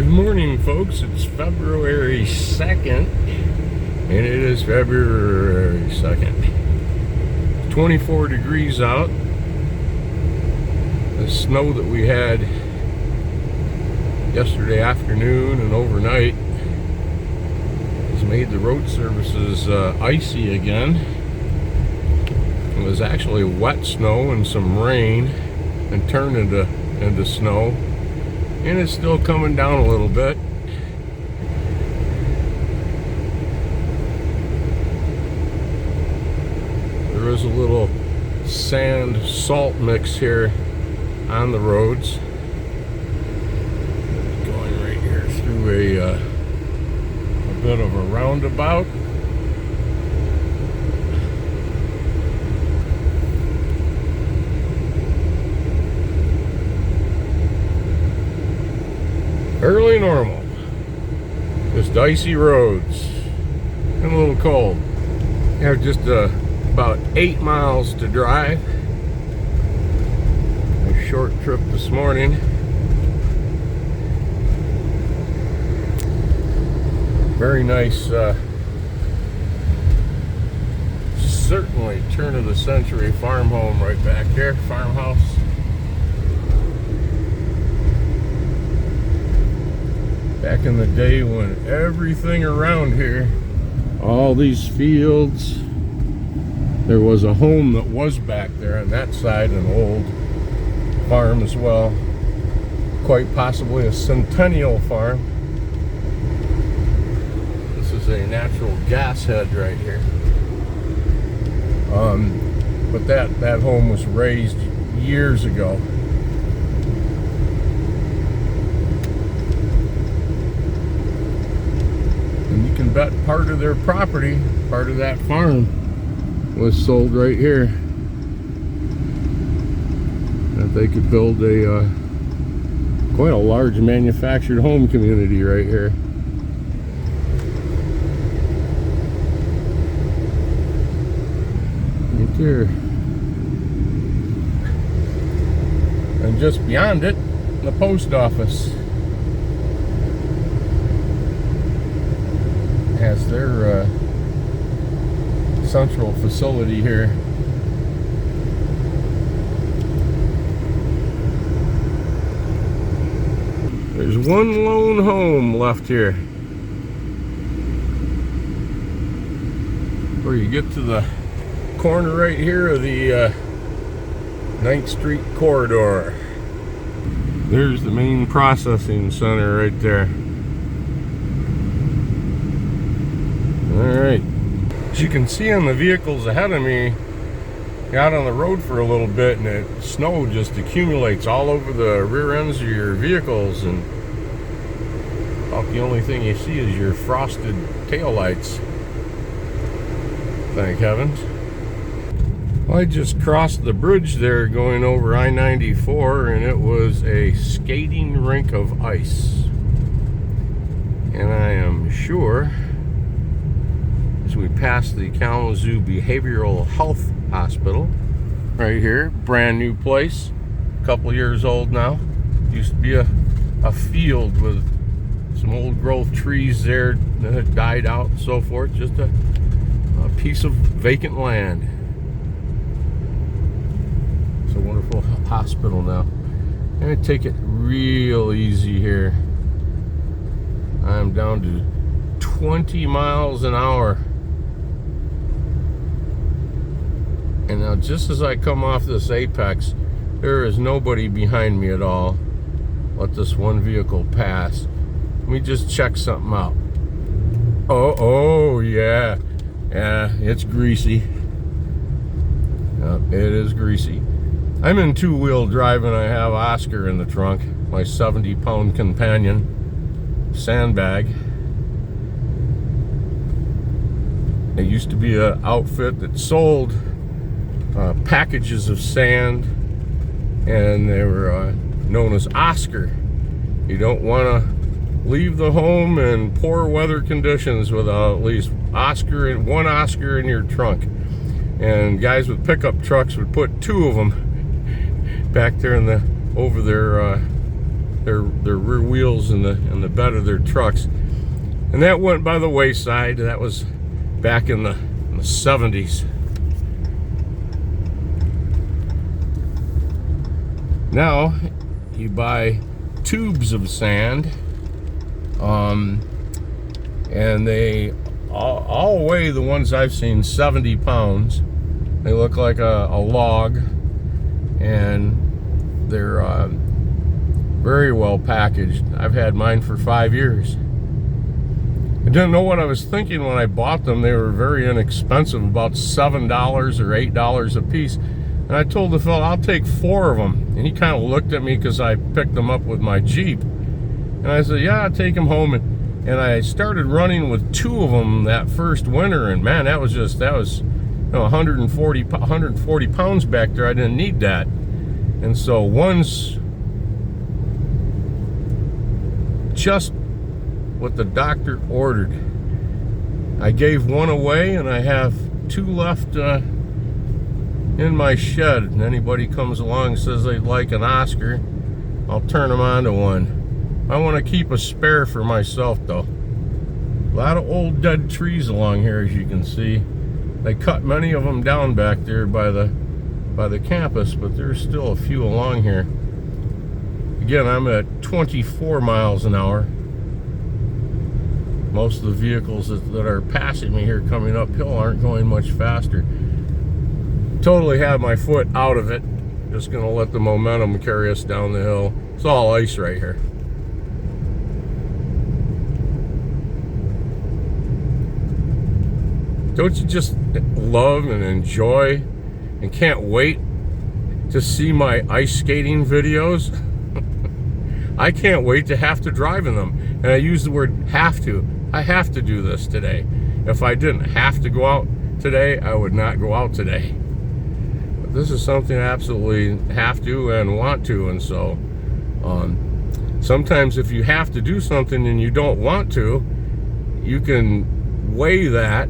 Good morning, folks. It's February 2nd, and it is February 2nd. 24 degrees out. The snow that we had yesterday afternoon and overnight has made the road surfaces icy again. It was actually wet snow and some rain and turned into snow. And it's still coming down a little bit. There is a little sand salt mix here on the roads. Going right here through a bit of a roundabout. Fairly normal. Just icy roads and a little cold. Have just about 8 miles to drive. A short trip this morning. Very nice, certainly turn of the century farm home right back there, farmhouse. Back in the day when everything around here, all these fields, there was a home that was back there on that side, an old farm as well, quite possibly a centennial farm. This is a natural gas head right here. But that home was raised years ago. Bet part of their property, part of that farm, was sold right here. That they could build a quite a large manufactured home community right here. Right there. And just beyond it, the post office has their central facility here. There's one lone home left here. Where you get to the corner right here of the 9th Street corridor. There's the main processing center right there. Alright, as you can see on the vehicles ahead of me, got on the road for a little bit and the snow just accumulates all over the rear ends of your vehicles, and about the only thing you see is your frosted taillights. Thank heavens. Well, I just crossed the bridge there going over I-94, and it was a skating rink of ice. And I am sure as we pass the Kalamazoo Behavioral Health Hospital right here, brand new place, a couple years old now. Used to be a field with some old growth trees there that had died out and so forth. Just a piece of vacant land. It's a wonderful hospital now. I'm gonna take it real easy here. I'm down to 20 miles an hour. And now just as I come off this apex, there is nobody behind me at all. Let this one vehicle pass. Let me just check something out. Oh yeah. Yeah, it's greasy. It is greasy. I'm in two-wheel drive and I have Oscar in the trunk, my 70-pound companion sandbag. It used to be an outfit that sold packages of sand, and they were known as Oscar. You don't want to leave the home in poor weather conditions without at least one Oscar in your trunk. And guys with pickup trucks would put two of them back there in the over their their rear wheels in the bed of their trucks. And that went by the wayside. That was back in the 70s. Now you buy tubes of sand, and they all weigh, the ones I've seen, 70 pounds. They look like a log, and they're very well packaged. I've had mine for 5 years. I didn't know what I was thinking when I bought them. They were very inexpensive, about $7 or $8 a piece. And I told the fellow, I'll take 4 of them. And he kind of looked at me because I picked them up with my Jeep. And I said, yeah, I'll take them home. And I started running with 2 of them that first winter. And man, that was 140 pounds back there. I didn't need that. And so one's just what the doctor ordered. I gave 1 away, and I have 2 left in my shed. And anybody comes along and says they'd like an Oscar, I'll turn them on to one. I want to keep a spare for myself, though. A lot of old dead trees along here, as you can see. They cut many of them down back there by the campus, but there's still a few along here. Again, I'm at 24 miles an hour. Most of the vehicles that are passing me here coming uphill aren't going much faster. Totally have my foot out of it. Just gonna let the momentum carry us down the hill. It's all ice right here. Don't you just love and enjoy and can't wait to see my ice skating videos? I can't wait to have to drive in them. And I use the word have to. I have to do this today. If I didn't have to go out today, I would not go out today. But this is something I absolutely have to and want to. And so sometimes if you have to do something and you don't want to, you can weigh that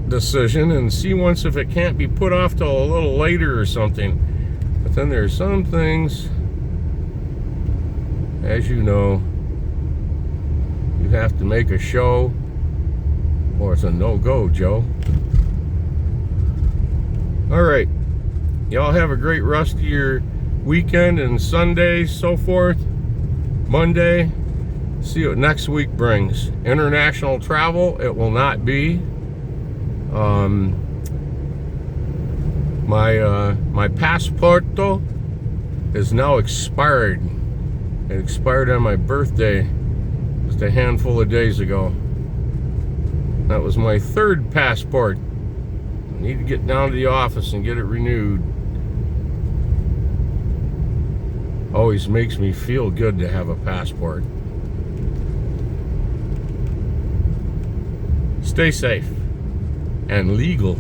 decision and see once if it can't be put off till a little later or something. But then there's some things, as you know, you have to make a show or it's a no-go, Joe. All right, y'all have a great rest of your weekend and Sunday, so forth. Monday, see what next week brings. International travel, it will not be. My passporto is now expired. It expired on my birthday just a handful of days ago. That was my 3rd passport. I need to get down to the office and get it renewed. Always makes me feel good to have a passport. Stay safe and legal.